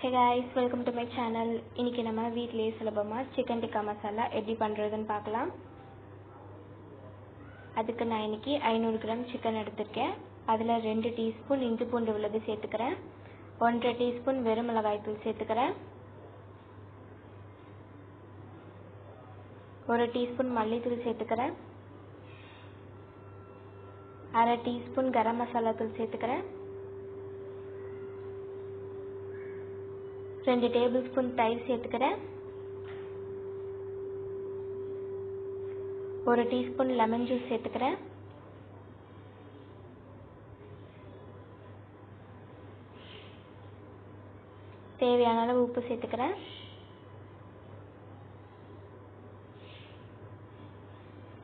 Hey guys, welcome to my channel. இன்னைக்கு நம்ம வீட்லயே சுலபமா சிக்கன் டிக்கா மசாலா எப்படி பண்றதுன்னு பார்க்கலாம். அதுக்கு நான் இன்னைக்கு 500 கிராம் சிக்கன் எடுத்துர்க்கேன். அதுல 2 டீஸ்பூன் இஞ்சி பூண்டு விழுது சேர்த்துக்கறேன். 1/2 டீஸ்பூன் வெறும் மிளகாய் தூள் சேர்த்துக்கறேன். 1 டீஸ்பூன் மல்லித்தூள் சேர்த்துக்கறேன். 1/2 டீஸ்பூன் garam மசாலா தூள் சேர்த்துக்கறேன். 2 டேபிள்ஸ்பூன் தயிர் சேர்த்துக்கறேன். 1 டீஸ்பூன் லெமன் ஜூஸ் சேர்த்துக்கறேன். தேவையான அளவு உப்பு சேர்த்துக்கறேன்.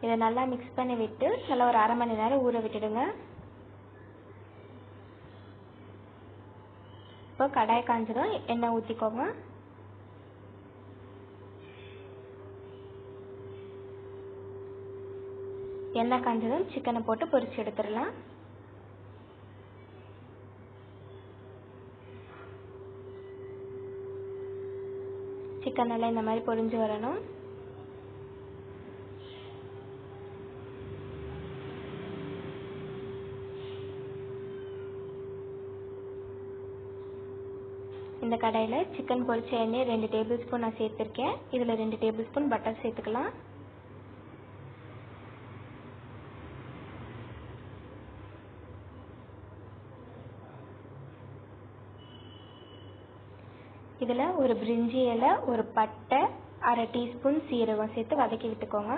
இதை நல்லா மிக்ஸ் பண்ணி விட்டு நல்லா ஒரு அரை மணி நேரம் ஊற விட்டுடுங்க. இப்போ கடாய் காஞ்சதும் எண்ணெய் ஊற்றிக்கோங்க. எண்ணெய் காஞ்சதும் சிக்கனை போட்டு பொரிச்சு எடுத்துடலாம். சிக்கன் நல்லா இந்த மாதிரி பொரிஞ்சு வரணும். இந்த கடாயில் சிக்கன் பொரிச்ச எண்ணெய் 2 டேபிள் ஸ்பூன் நான் சேர்த்துருக்கேன். இதில் 2 டேபிள் ஸ்பூன் பட்டர் சேர்த்துக்கலாம். இதில் ஒரு பிரிஞ்சி இலை, ஒரு பட்டை, 1/2 டீஸ்பூன் சீரகம் சேர்த்து வதக்கி விட்டுக்கோங்க.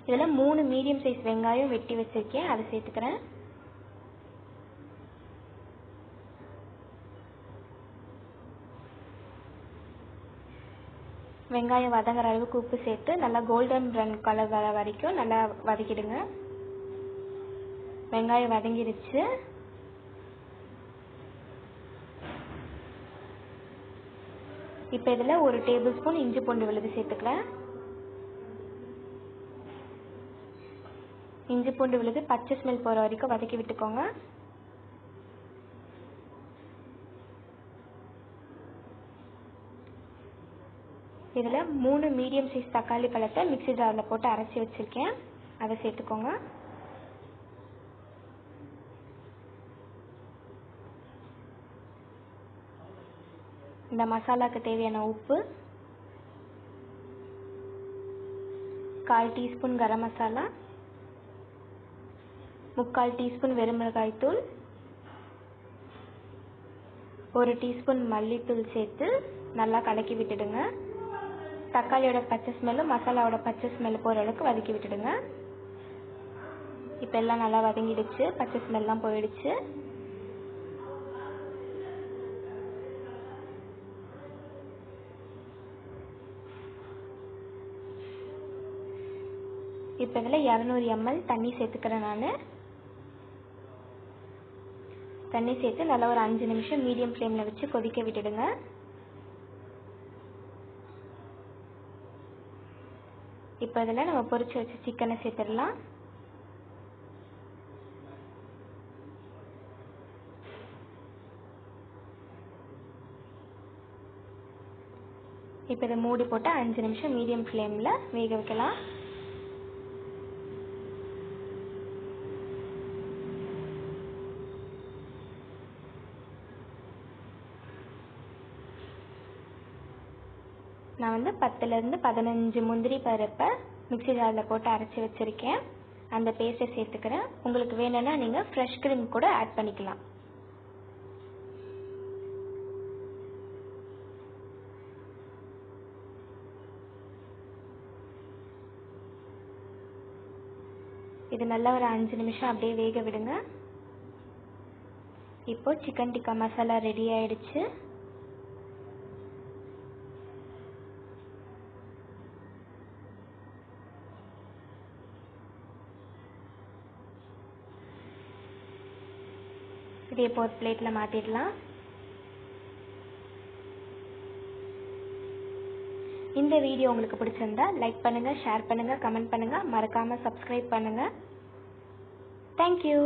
இதில் 3 மீடியம் சைஸ் வெங்காயம் வெட்டி வச்சிருக்கேன், அதை சேர்த்துக்கிறேன். வெங்காயம் வதங்குற அளவுக்கு உப்பு சேர்த்து நல்லா கோல்டன் ப்ரௌன் கலர் வர வரைக்கும் நல்லா வதக்கிடுங்க. வெங்காயம் வதங்கிடுச்சு. இப்போ இதில் 1 டேபிள் ஸ்பூன் இஞ்சி பூண்டு விழுது சேர்த்துக்கிறேன். இஞ்சி பூண்டு விழுது பச்சை ஸ்மெல் போகிற வரைக்கும் வதக்கி விட்டுக்கோங்க. இதில் 3 மீடியம் சைஸ் தக்காளி பழத்தை மிக்ஸி ஜாரில் போட்டு அரைச்சி வச்சுருக்கேன், அதை சேர்த்துக்கோங்க. இந்த மசாலாவுக்கு தேவையான உப்பு, 1/4 டீஸ்பூன் கரம் மசாலா, 3/4 டீஸ்பூன் வெறும் மிளகாய் தூள், 1 டீஸ்பூன் மல்லித்தூள் சேர்த்து நல்லா கலக்கி விட்டுடுங்க. தக்காளியோட பச்சை ஸ்மெல்லும் மசாலாவோட பச்சை ஸ்மெல் போகிற அளவுக்கு வதக்கி விட்டுடுங்க. இப்போ எல்லாம் நல்லா வதங்கிடுச்சு, பச்சை ஸ்மெல்லாம் போயிடுச்சு. இப்போ இதில் 200 ml தண்ணி சேர்த்துக்கிறேன். நான் தண்ணி சேர்த்து நல்லா ஒரு 5 நிமிஷம் மீடியம் ஃப்ளேமில் வச்சு கொதிக்க விட்டுடுங்க. இப்போ இதில் நம்ம பொரிச்சு வச்சு சிக்கனை சேர்த்துடலாம். இப்போ இதை மூடி போட்டு 5 நிமிஷம் மீடியம் ஃப்ளேமில் வேக வைக்கலாம். நான் 10லேருந்து 15 முந்திரி பருப்பை மிக்ஸி ஜாரில் போட்டு அரைச்சி வச்சுருக்கேன், அந்த பேஸ்ட்டை சேர்த்துக்கிறேன். உங்களுக்கு வேணும்னா நீங்கள் ஃப்ரெஷ் க்ரீம் கூட ஆட் பண்ணிக்கலாம். இது நல்லா ஒரு 5 நிமிஷம் அப்படியே வேக விடுங்க. இப்போ சிக்கன் டிக்கா மசாலா ரெடி ஆயிடுச்சு. இதே இப்போ ஒரு பிளேட்டில் மாற்றிடலாம். இந்த வீடியோ உங்களுக்கு பிடிச்சிருந்தா லைக் பண்ணுங்கள், ஷேர் பண்ணுங்கள், கமெண்ட் பண்ணுங்கள், மறக்காமல் சப்ஸ்கிரைப் பண்ணுங்கள். தேங்க்யூ.